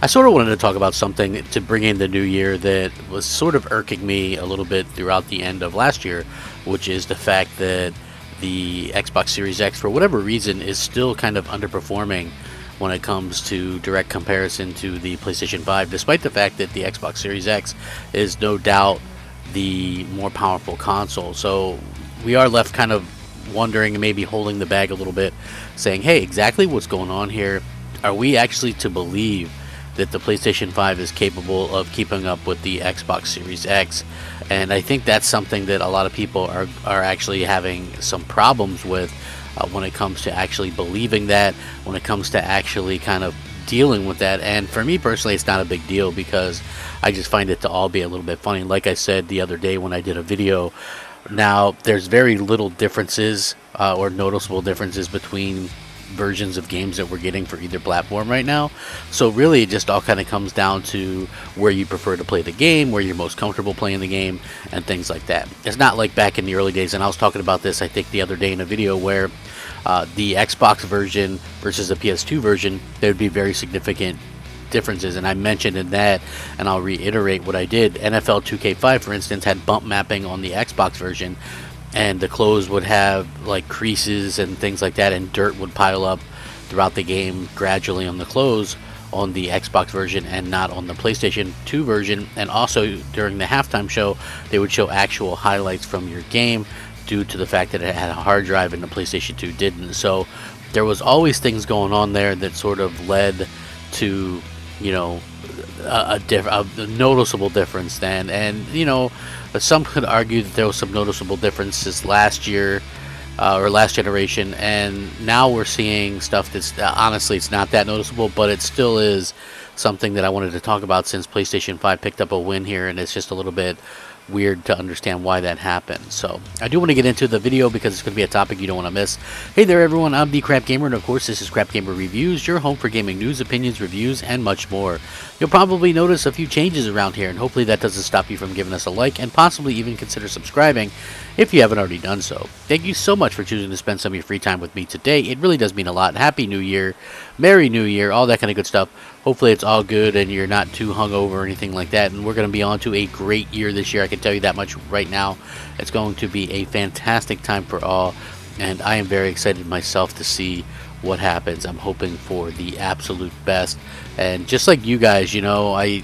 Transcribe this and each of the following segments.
I sort of wanted to talk about something to bring in the new year that was sort of irking me a little bit throughout the end of last year, which is the fact that the Xbox Series X, for whatever reason, is still kind of underperforming when it comes to direct comparison to the PlayStation 5, despite the fact that the Xbox Series X is no doubt the more powerful console. So we are left kind of wondering and maybe holding the bag a little bit, saying, hey, exactly what's going on here? Are we actually to believe that the PlayStation 5 is capable of keeping up with the Xbox Series X? And I think that's something that a lot of people are actually having some problems with when it comes to actually believing that, when it comes to actually kind of dealing with that. And for me personally, it's not a big deal because I just find it to all be a little bit funny. Like I said the other day when I did a video, now there's very little differences or noticeable differences between versions of games that we're getting for either platform right now. So really it just all kind of comes down to where you prefer to play the game, where you're most comfortable playing the game, and things like that. It's not like back in the early days, and I was talking about this I think the other day in a video, where the Xbox version versus the PS2 version, there would be very significant differences, and I mentioned in that, and I'll reiterate what I did. NFL 2K5, for instance, had bump mapping on the Xbox version, and the clothes would have like creases and things like that, and dirt would pile up throughout the game gradually on the clothes on the Xbox version and not on the PlayStation 2 version. And also during the halftime show, they would show actual highlights from your game due to the fact that it had a hard drive and the PlayStation 2 didn't. So there was always things going on there that sort of led to, you know, a noticeable difference then. And you know, some could argue that there was some noticeable differences last year or last generation, and now we're seeing stuff that's honestly, it's not that noticeable, but it still is something that I wanted to talk about since PlayStation 5 picked up a win here, and it's just a little bit weird to understand why that happened. So I do want to get into the video because it's going to be a topic you don't want to miss. Hey there everyone, I'm the Crapgamer, and of course this is Crapgamer Reviews, your home for gaming news, opinions, reviews, and much more. You'll probably notice a few changes around here, and hopefully that doesn't stop you from giving us a like and possibly even consider subscribing if you haven't already done so. Thank you so much for choosing to spend some of your free time with me today. It really does mean a lot. Happy New Year, Merry New Year, all that kind of good stuff. Hopefully it's all good and you're not too hungover or anything like that, and we're going to be on to a great year this year. I can tell you that much right now. It's going to be a fantastic time for all, and I am very excited myself to see what happens. I'm hoping for the absolute best, and just like you guys, you know, I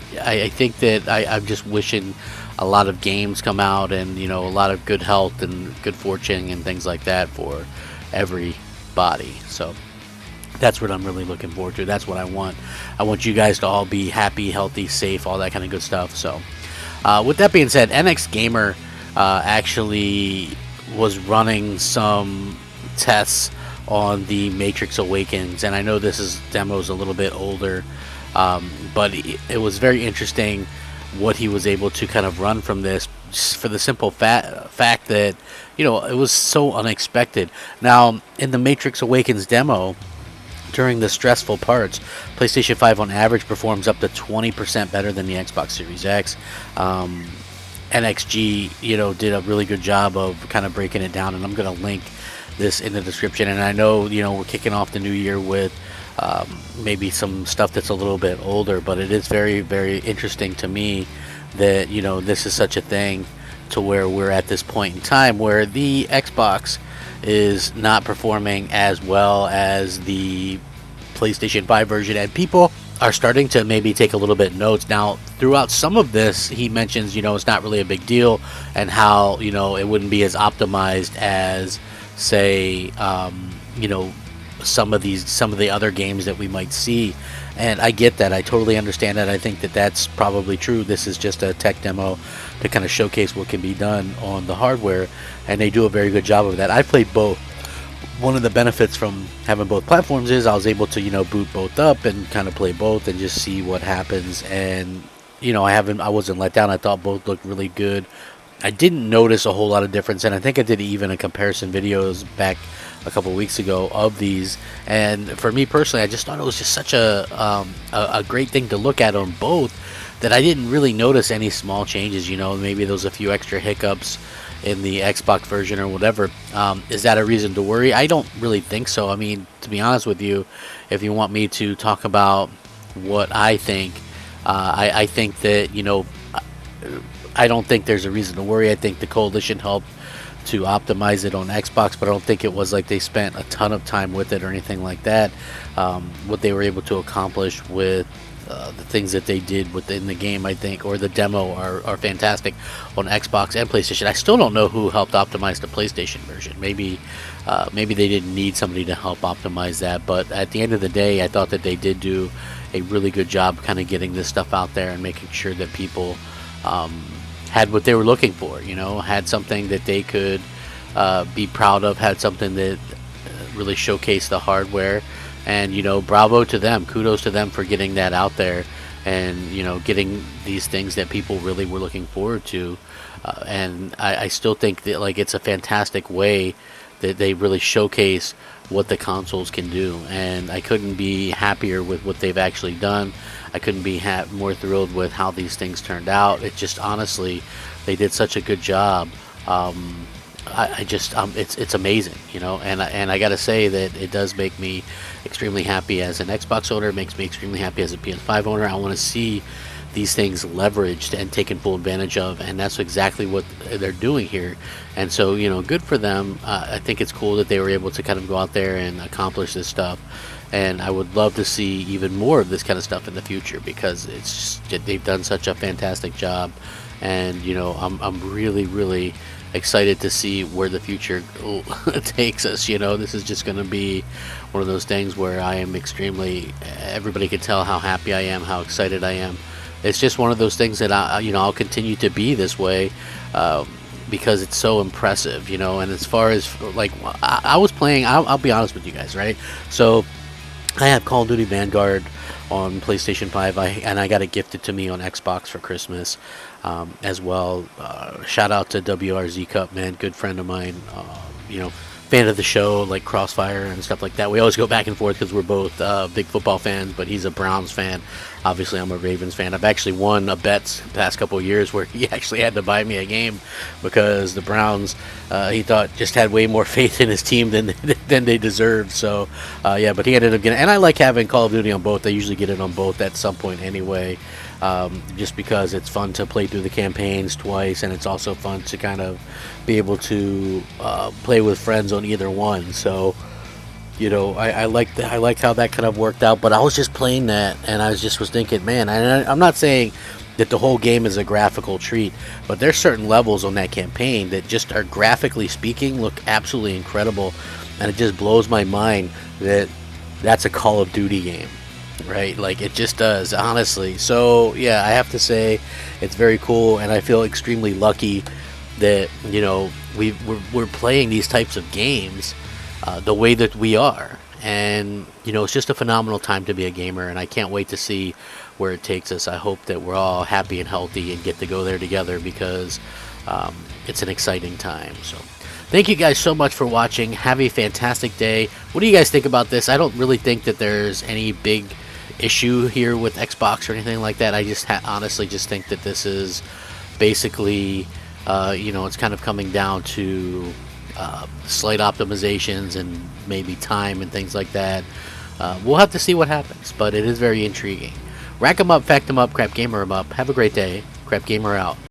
think that I'm just wishing a lot of games come out, and you know, a lot of good health and good fortune and things like that for everybody. So that's what I'm really looking forward to. That's what I want. I want you guys to all be happy, healthy, safe, all that kind of good stuff. So with that being said, NX Gamer actually was running some tests on the Matrix Awakens, and I know this demo's a little bit older, but it was very interesting what he was able to kind of run from this, just for the simple fact that, you know, it was so unexpected. Now in the Matrix Awakens demo, during the stressful parts, PlayStation 5 on average performs up to 20% better than the Xbox Series X. NXG, you know, did a really good job of kind of breaking it down, and I'm going to link this in the description. And I know, you know, we're kicking off the new year with maybe some stuff that's a little bit older, but it is very, very interesting to me that, you know, this is such a thing to where we're at this point in time where the Xbox is not performing as well as the PlayStation 5 version, and people are starting to maybe take a little bit notes. Now throughout some of this, he mentions, you know, it's not really a big deal, and how, you know, it wouldn't be as optimized as, say, you know, some of the other games that we might see. And I get that. I totally understand that. I think that that's probably true. This is just a tech demo to kind of showcase what can be done on the hardware, and they do a very good job of that. I played both. One of the benefits from having both platforms is I was able to, you know, boot both up and kind of play both and just see what happens. And, you know, I wasn't let down. I thought both looked really good. I didn't notice a whole lot of difference, and I think I did even a comparison videos back a couple weeks ago of these. And for me personally, I just thought it was just such a great thing to look at on both that I didn't really notice any small changes. You know, maybe there was a few extra hiccups in the Xbox version or whatever. Is that a reason to worry? I don't really think so. I mean, to be honest with you, if you want me to talk about what I think. I think that, I don't think there's a reason to worry. I think the coalition helped to optimize it on Xbox, but I don't think it was like they spent a ton of time with it or anything like that. What they were able to accomplish with the things that they did within the game, I think, or the demo, are fantastic on Xbox and PlayStation. I still don't know who helped optimize the PlayStation version. Maybe they didn't need somebody to help optimize that, but at the end of the day, I thought that they did do a really good job kind of getting this stuff out there and making sure that people had what they were looking for, had something that they could be proud of, had something that really showcased the hardware. And, bravo to them, kudos to them for getting that out there and, getting these things that people really were looking forward to. And I still think that, like, it's a fantastic way that they really showcase what the consoles can do. And I couldn't be happier with what they've actually done. I couldn't be more thrilled with how these things turned out. It just, honestly, they did such a good job. It's amazing, and I gotta say that it does make me extremely happy as an Xbox owner. It makes me extremely happy as a PS5 owner. I want to see these things leveraged and taken full advantage of, and that's exactly what they're doing here. And so, good for them. I think it's cool that they were able to kind of go out there and accomplish this stuff, and I would love to see even more of this kind of stuff in the future, because they've done such a fantastic job. And I'm really excited to see where the future takes us. This is just going to be one of those things where I am everybody can tell how happy I am, how excited I am. It's just one of those things that I'll continue to be this way, because it's so impressive, and as far as, like, I was playing, I'll be honest with you guys, right? So I have Call of Duty Vanguard on PlayStation 5, and I got it gifted to me on Xbox for Christmas as well. Shout out to WRZ Cup, man, good friend of mine, fan of the show, like Crossfire and stuff like that. We always go back and forth because we're both big football fans, but he's a Browns fan. Obviously, I'm a Ravens fan. I've actually won a bet the past couple of years where he actually had to buy me a game because the Browns, he thought, just had way more faith in his team than they deserved. So, yeah, but he ended up getting, and I like having Call of Duty on both. I usually get it on both at some point anyway, just because it's fun to play through the campaigns twice, and it's also fun to kind of be able to play with friends on either one. So, I liked how that kind of worked out. But I was just playing that, and I was thinking, man, I'm not saying that the whole game is a graphical treat, but there's certain levels on that campaign that just are, graphically speaking, look absolutely incredible, and it just blows my mind that that's a Call of Duty game, right? Like, it just does, honestly. So yeah, I have to say it's very cool, and I feel extremely lucky that we're playing these types of games the way that we are. And it's just a phenomenal time to be a gamer, and I can't wait to see where it takes us. I hope that we're all happy and healthy and get to go there together, because it's an exciting time. So thank you guys so much for watching. Have a fantastic day. What do you guys think about this? I don't really think that there's any big issue here with Xbox or anything like that. I just honestly just think that this is basically it's kind of coming down to slight optimizations and maybe time and things like that. We'll have to see what happens, but it is very intriguing. Rack 'em up, fact 'em up, Crap Gamer 'em up. Have a great day. Crap Gamer out.